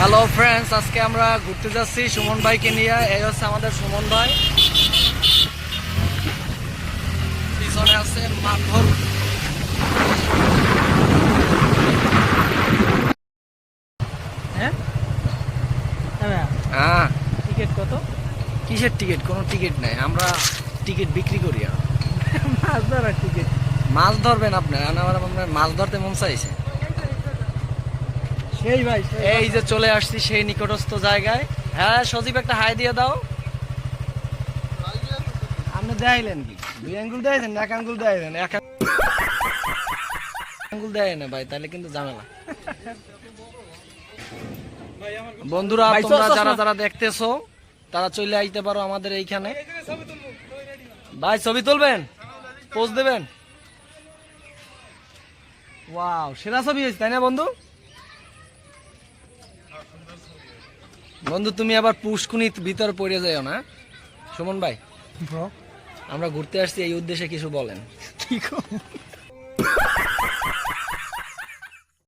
Hello friends, আজকে আমরা ঘুরতে যাচ্ছি সুমন ভাইকে নিয়ে। এই হচ্ছে আমাদের সুমন ভাই, পিছনে আছে মাধর। হ্যাঁ হ্যাঁ, টিকিট কত? কিসের টিকিট? কোনো টিকিট নাই, আমরা টিকিট বিক্রি করি। আর মাছ ধরার টিকিট। মাছ ধরবেন আপনার? আপনার মাছ ধরতে মন চাইছে? সেই ভাই এই যে চলে আসছি সেই নিকটস্থ জায়গায়। হ্যাঁ সজীব, একটা হাই দিয়ে দাও। আপনি দেখাইলেন কি? দুই আঙ্গুল দেখাইছেন, এক আঙ্গুল দেখাইছেন? এক আঙ্গুল দেয় না ভাই, তাহলে কিন্তু ঝামেলা। বন্ধুরা, ভাই, তোমরা চল, যারা চল। যারা দেখতেছো তারা চলে আইতে পারো আমাদের এইখানে। ভাই ছবি তুলবেন, পোজ দেবেন। ওয়াও, সেরা ছবি হয়েছে তাই না বন্ধু? বন্ধু তুমি আবার পুষ্কুনি ভিতর পড়ে যাও না। সুমন ভাই, ব্রো আমরা ঘুরতে আসছি, এই উদ্দেশ্যে কিছু বলেন। কি